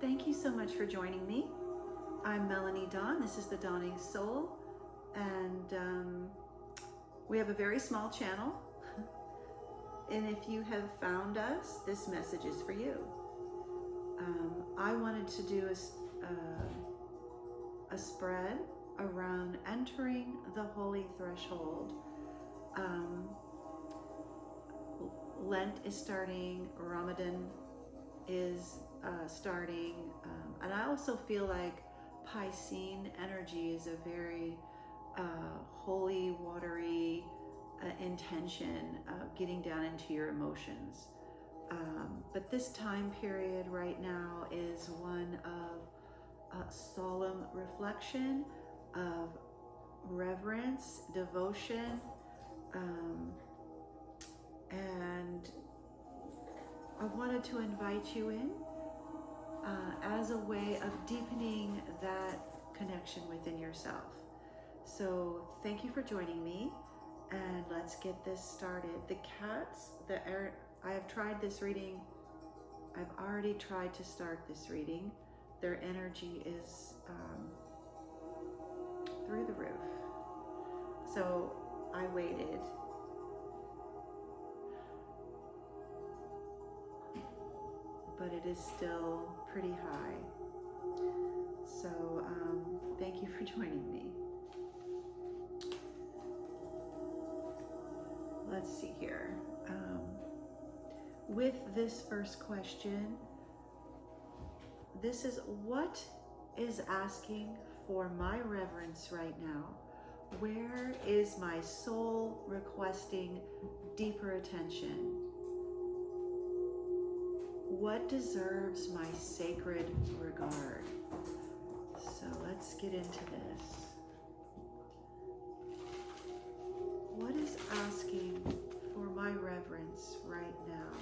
Thank you so much for joining me. I'm Melanie Dawn. This is The Dawning Soul, and we have a very small channel. And if you have found us, this message is for you. I wanted to do a spread around entering the holy threshold. Lent is starting, Ramadan is starting, and I also feel like Piscean energy is a very holy, watery intention of getting down into your emotions. But this time period right now is one of solemn reflection, of reverence, devotion, and I wanted to invite you in as a way of deepening that connection within yourself. So thank you for joining me, and let's get this started. The cats, I have tried this reading. I've already tried to start this reading. Their energy is through the roof. So I waited. But it is still pretty high. So thank you for joining me. Let's see here. With this first question, this is what is asking for my reverence right now? Where is my soul requesting deeper attention? What deserves my sacred regard? So let's get into this. What is asking for my reverence right now?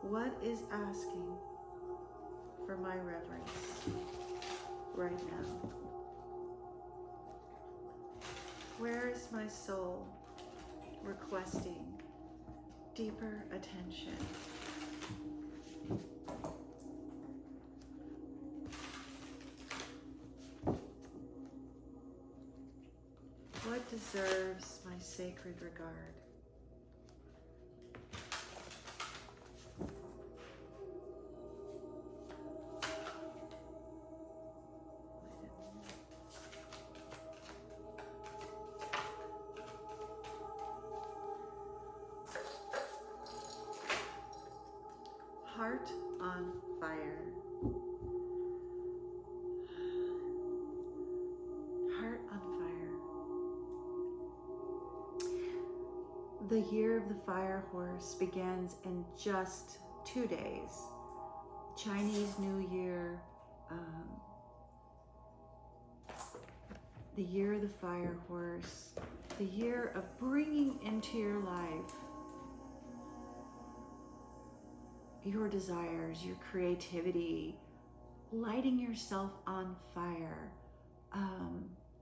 What is asking for my reverence right now? Where is my soul requesting deeper attention? What deserves my sacred regard? Heart on fire. Heart on fire. The year of the fire horse begins in just 2 days. Chinese New Year, the year of the fire horse, the year of bringing into your life your desires, your creativity, lighting yourself on fire,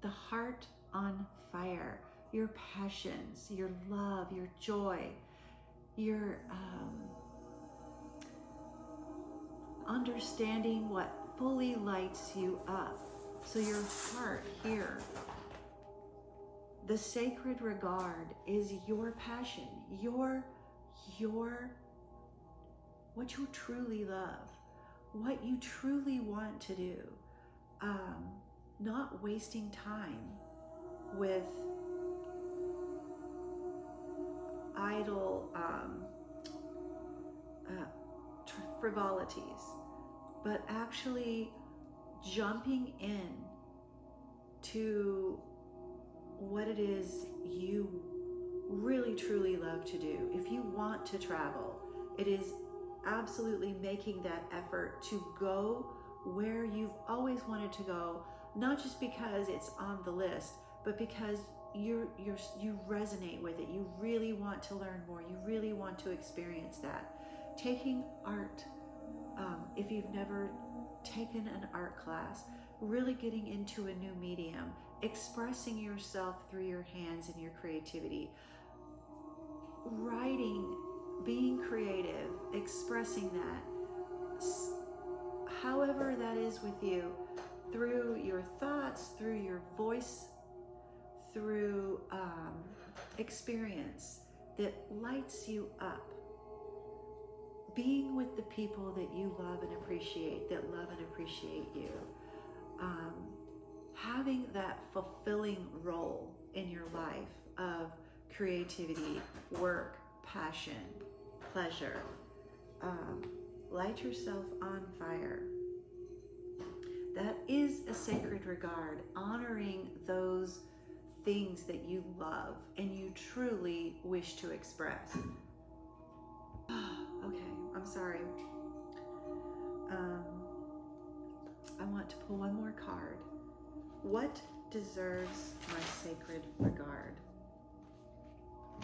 the heart on fire, your passions, your love, your joy, your understanding what fully lights you up. So your heart here, the sacred regard is your passion, your what you truly love, what you truly want to do. Not wasting time with idle frivolities, but actually jumping in to what it is you really truly love to do. If you want to travel, it is absolutely making that effort to go where you've always wanted to go, not just because it's on the list, but because you resonate with it. You really want to learn more. You really want to experience that. Taking art, if you've never taken an art class, really getting into a new medium, expressing yourself through your hands and your creativity, writing, being creative, expressing that, however that is with you, through your thoughts, through your voice, through experience that lights you up. Being with the people that you love and appreciate, that love and appreciate you. Having that fulfilling role in your life of creativity, work, passion, pleasure. Light yourself on fire. That is a sacred regard, honoring those things that you love and you truly wish to express. Okay, I'm sorry. I want to pull one more card. What deserves my sacred regard?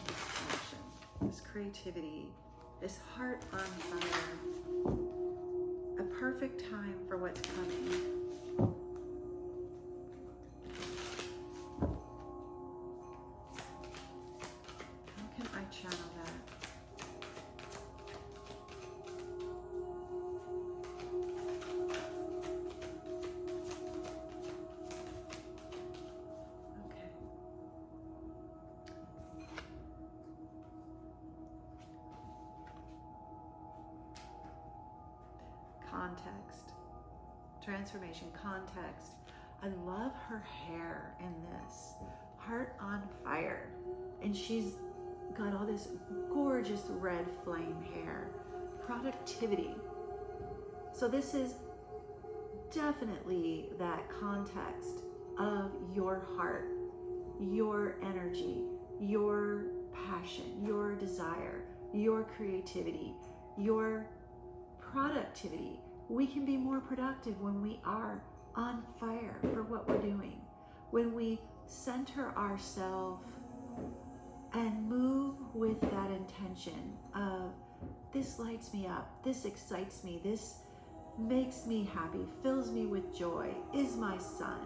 This passion, this creativity, this heart on fire. A perfect time for what's coming. How can I channel that? Context, transformation, context. I love her hair in this, heart on fire, and she's got all this gorgeous red flame hair. Productivity. So this is definitely that context of your heart, your energy, your passion, your desire, your creativity, your productivity. We can be more productive when we are on fire for what we're doing. When we center ourselves and move with that intention of, this lights me up, this excites me, this makes me happy, fills me with joy, is my sun.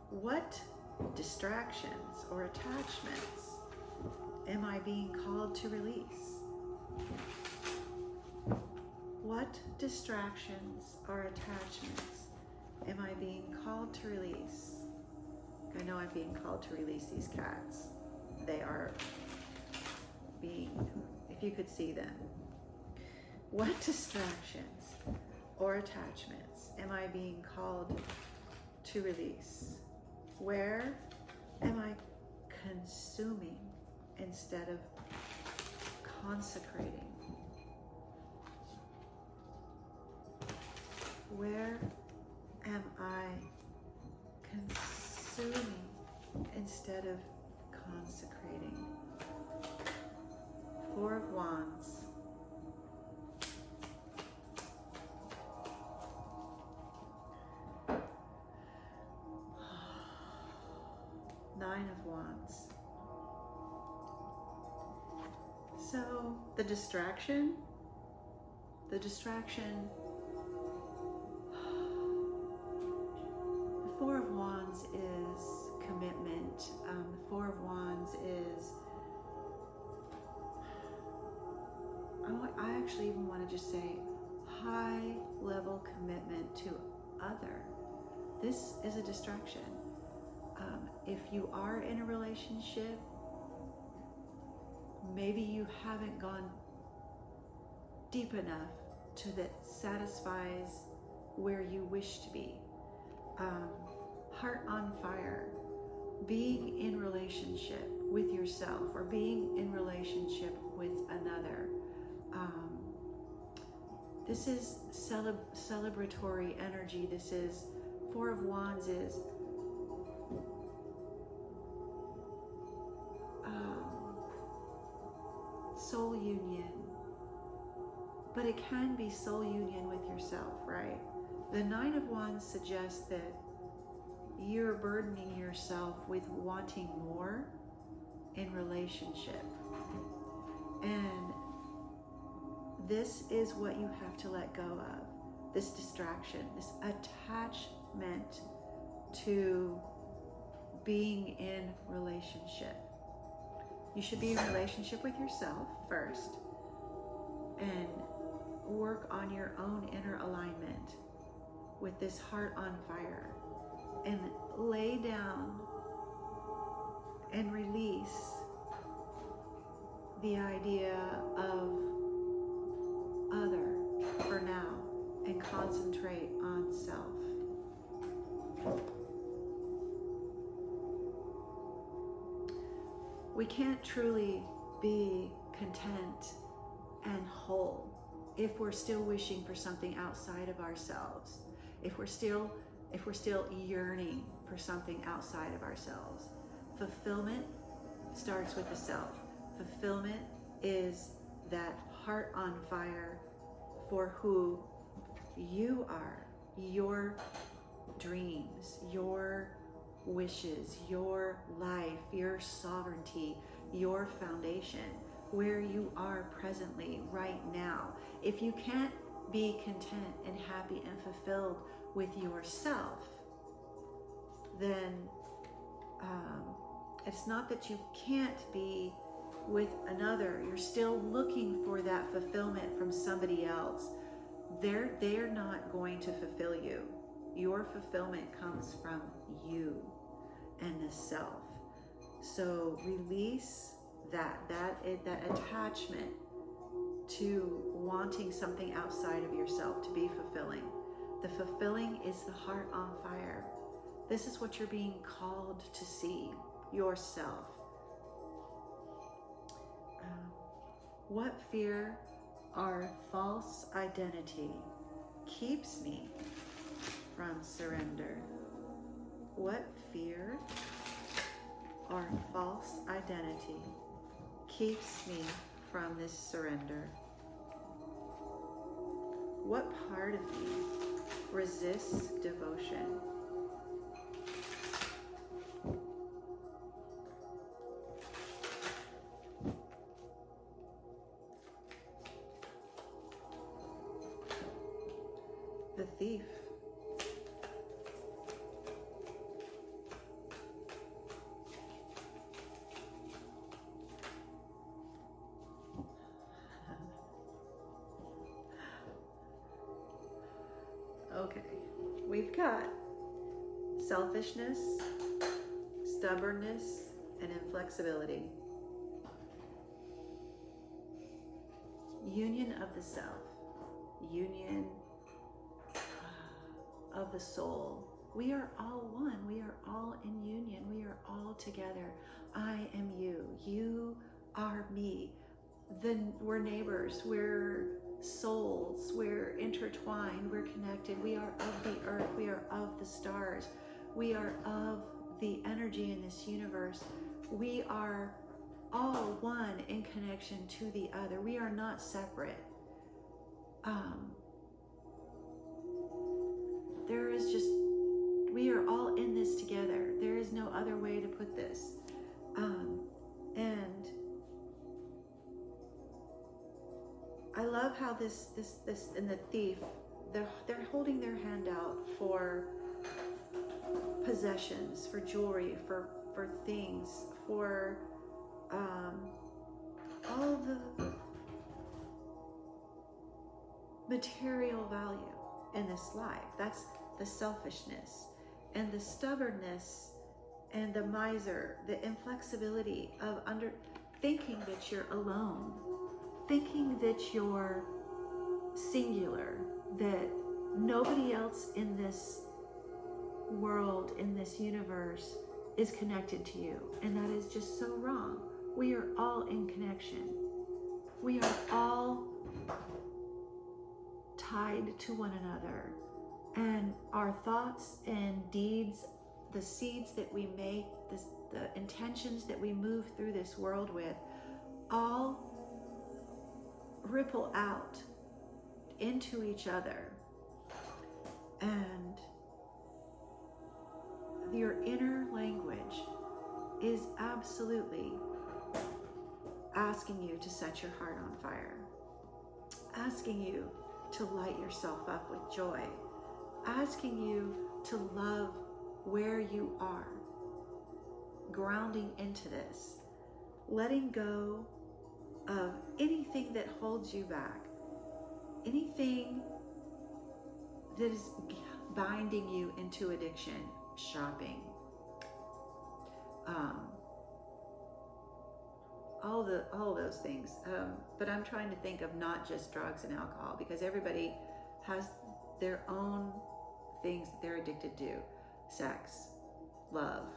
What distractions or attachments am I being called to release? What distractions or attachments am I being called to release? I know I'm being called to release these cats. They are being, if you could see them. What distractions or attachments am I being called to release? Where am I consuming instead of consecrating? Where am I consuming instead of consecrating? Four of Wands. Nine of Wands. So the distraction, the Four of Wands is commitment. The Four of Wands is, I actually even want to just say high level commitment to other. This is a distraction. If you are in a relationship, maybe you haven't gone deep enough to that satisfies where you wish to be. Heart on fire, being in relationship with yourself or being in relationship with another. This is celebratory energy. This is Four of Wands is soul union, but it can be soul union with yourself, right? The Nine of Wands suggests that you're burdening yourself with wanting more in relationship. And this is what you have to let go of. This distraction, this attachment to being in relationship. You should be in relationship with yourself first and work on your own inner alignment with this heart on fire, and lay down and release the idea of other for now and concentrate on self. We can't truly be content and whole if we're still wishing for something outside of ourselves, if we're still yearning for something outside of ourselves. Fulfillment starts with the self. Fulfillment is that heart on fire for who you are, your dreams, your wishes, your life, your sovereignty, your foundation, where you are presently right now. If you can't be content and happy and fulfilled with yourself, then it's not that you can't be with another. You're still looking for that fulfillment from somebody else. They're not going to fulfill you. Your fulfillment comes from you and the self. So release that attachment to wanting something outside of yourself to be fulfilling. The fulfilling is the heart on fire. This is what you're being called to see, yourself. What fear or false identity keeps me from surrender? What fear or false identity keeps me from this surrender? What part of me resists devotion? The thief. Okay, we've got selfishness, stubbornness, and inflexibility. Union of the self, union of the soul. We are all one. We are all in union. We are all together. I am you. You are me. Then we're neighbors. We're souls. We're intertwined. We're connected. We are of the earth. We are of the stars. We are of the energy in this universe. We are all one in connection to the other. We are not separate. There is just, we are all in this together. There is no other way to put this. And I love how this and the thief, they're holding their hand out for possessions, for jewelry, for things, for all the material value in this life. That's the selfishness and the stubbornness and the miser, the inflexibility of thinking that you're alone, thinking that you're singular, that nobody else in this world, in this universe, is connected to you. And that is just so wrong. We are all in connection. We are all tied to one another. And our thoughts and deeds, the seeds that we make, the intentions that we move through this world with, all ripple out into each other. And your inner language is absolutely asking you to set your heart on fire, asking you to light yourself up with joy, asking you to love where you are, grounding into this. letting go of anything that holds you back, anything that is binding you into addiction, shopping, all those things. But I'm trying to think of not just drugs and alcohol, because everybody has their own things that they're addicted to: sex, love,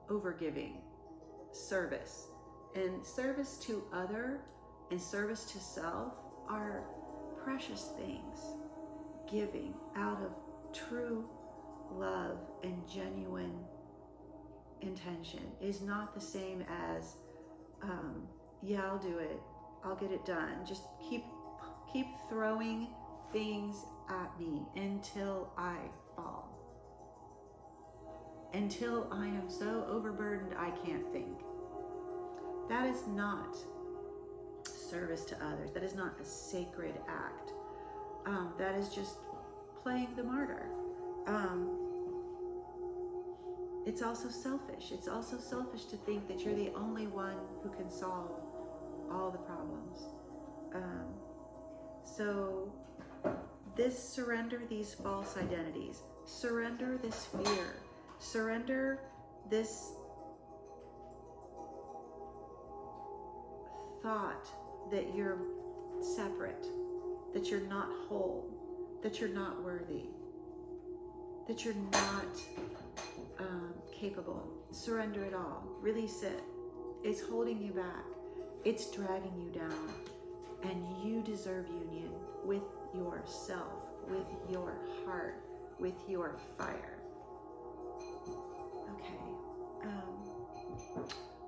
overgiving, service. And service to other and service to self are precious things. Giving out of true love and genuine intention is not the same as, yeah, I'll do it, I'll get it done. Just keep throwing things at me until I fall, until I am so overburdened I can't think. That is not service to others. That is not a sacred act. That is just playing the martyr. It's also selfish. It's also selfish to think that you're the only one who can solve all the problems. So surrender these false identities. Surrender this fear. Surrender this thought that you're separate, that you're not whole, that you're not worthy, that you're not capable. Surrender it all. Release it. It's holding you back. It's dragging you down. And you deserve union with yourself, with your heart, with your fire. Okay.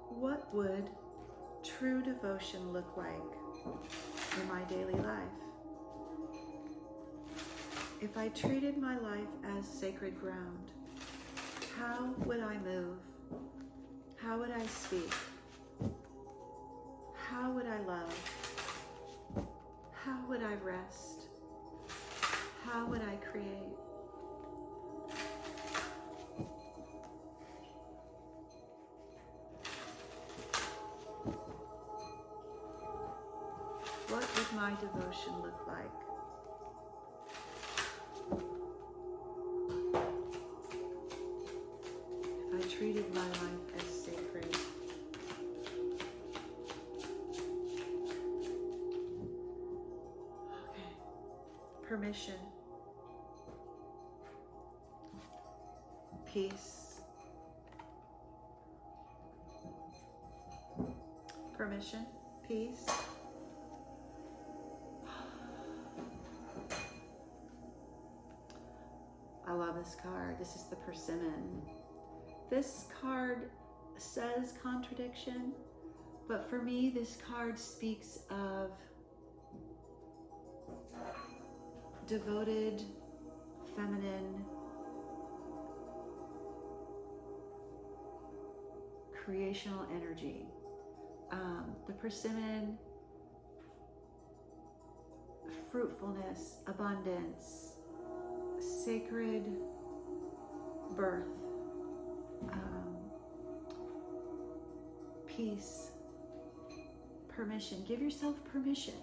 What would true devotion look like in my daily life? If I treated my life as sacred ground, how would I move? How would I speak? How would I love? How would I rest? How would I create? What would my devotion look like? If I treated my life as sacred. Okay. Permission. Peace. Permission. Peace. I love this card. This is the persimmon. This card says contradiction, but for me, this card speaks of devoted, feminine, creational energy. The persimmon, fruitfulness, abundance, sacred birth, peace, permission. Give yourself permission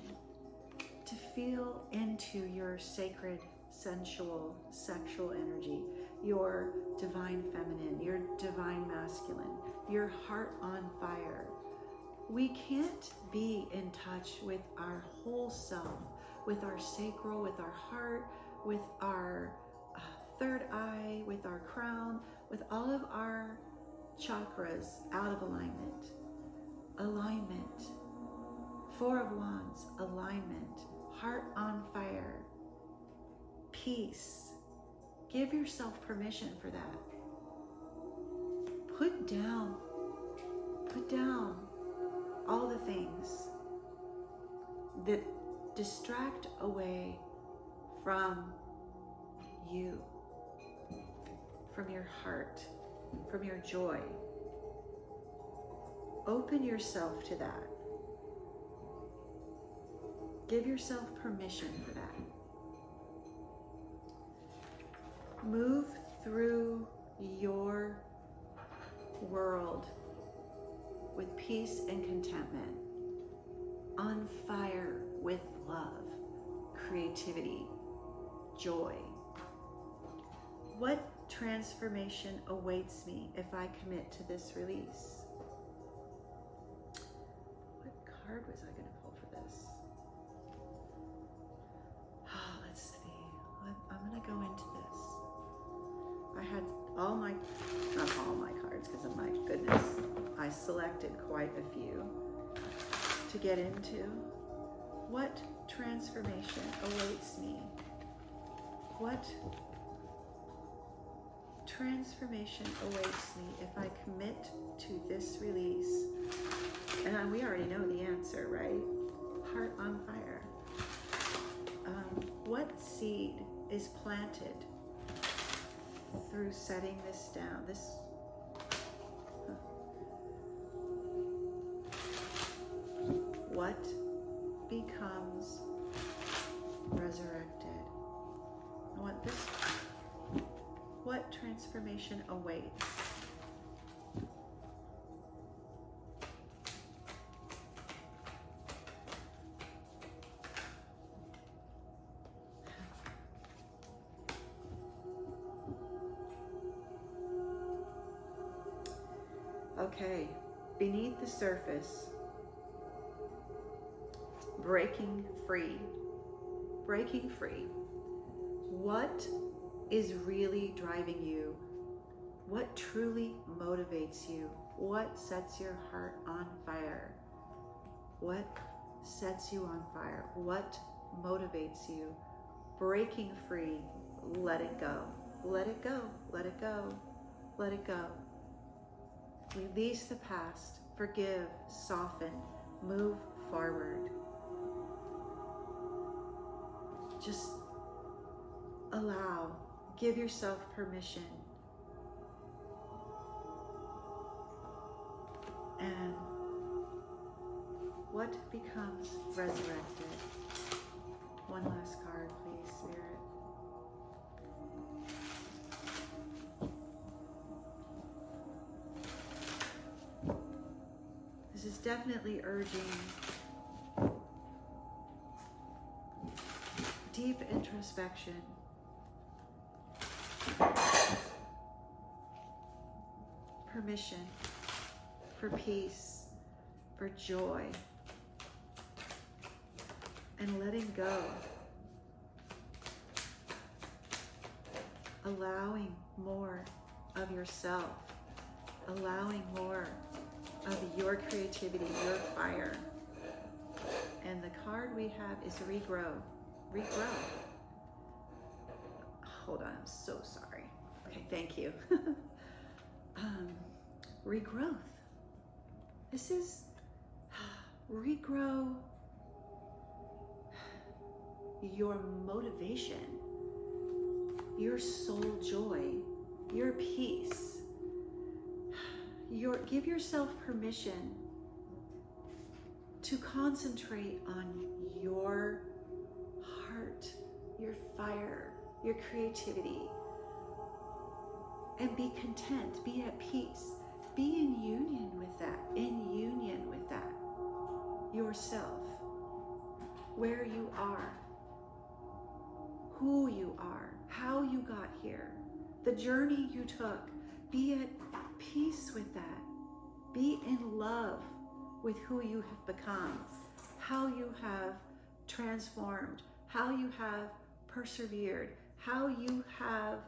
to feel into your sacred, sensual, sexual energy, your divine feminine, your divine masculine, your heart on fire. We can't be in touch with our whole self, with our sacral, with our heart, with our third eye, with our crown, with all of our chakras out of alignment. Alignment. Four of Wands, alignment. Heart on fire. Peace. Give yourself permission for that. Put down all the things that distract away from you, from your heart, from your joy. Open yourself to that. Give yourself permission for that. Move through your world with peace and contentment, on fire with love, creativity, joy. What transformation awaits me if I commit to this release? What card was I going to pull for this? Let's see. I'm going to go into this. I had not all my cards, because of my goodness, I selected quite a few to get into. What transformation awaits me? What transformation awaits me if I commit to this release? And we already know the answer, right? Heart on fire. What seed is planted through setting this down? What becomes resurrected? I want this. What transformation awaits? Okay, beneath the surface, breaking free. Breaking free. What is really driving you? What truly motivates you? What sets your heart on fire? What sets you on fire? What motivates you? Breaking free. Let it go. Let it go. Let it go. Let it go. Release the past. Forgive. Soften. Move forward. Just allow. Give yourself permission. And what becomes resurrected? One last card, please, Spirit. This is definitely urging deep introspection. Permission for peace, for joy, and letting go. Allowing more of yourself, allowing more of your creativity, your fire. And the card we have is regrow. Regrow. Hold on, I'm so sorry. Okay, thank you. Regrowth. This is regrow your motivation, your soul joy, your peace. Give yourself permission to concentrate on your heart, your fire, your creativity, and be content, be at peace, be in union with that, yourself, where you are, who you are, how you got here, the journey you took. Be at peace with that. Be in love with who you have become, how you have transformed, how you have persevered, how you have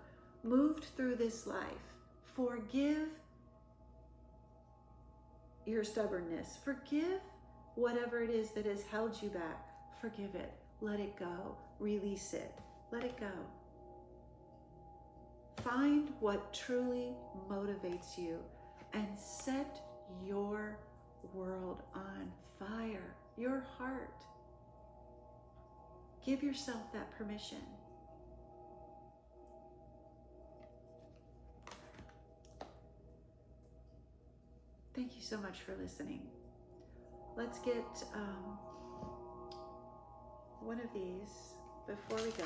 moved through this life. Forgive your stubbornness. Forgive whatever it is that has held you back. Forgive it. Let it go. Release it. Let it go. Find what truly motivates you and set your world on fire. Your heart. Give yourself that permission. Thank you so much for listening. Let's get one of these before we go.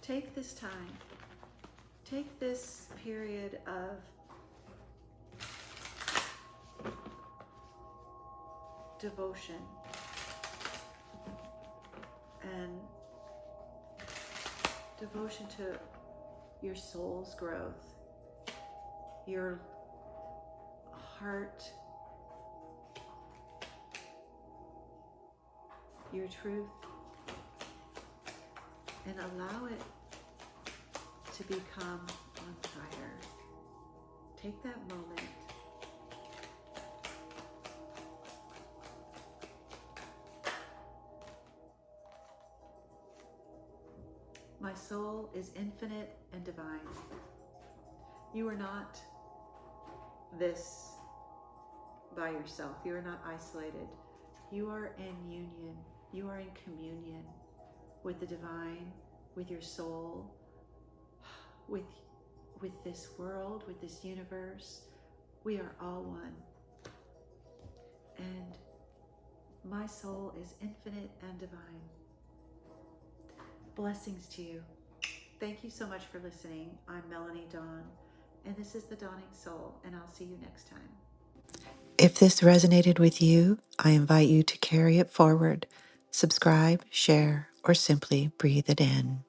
Take this time take this period of devotion and devotion to your soul's growth, your heart, your truth, and allow it to become on fire. Take that moment. My soul is infinite and divine. You are not this by yourself. You are not isolated. You are in union. You are in communion with the divine, with your soul, with this world, with this universe. We are all one. And my soul is infinite and divine. Blessings to you. Thank you so much for listening. I'm Melanie Dawn, and this is The Dawning Soul, and I'll see you next time. If this resonated with you, I invite you to carry it forward, subscribe, share, or simply breathe it in.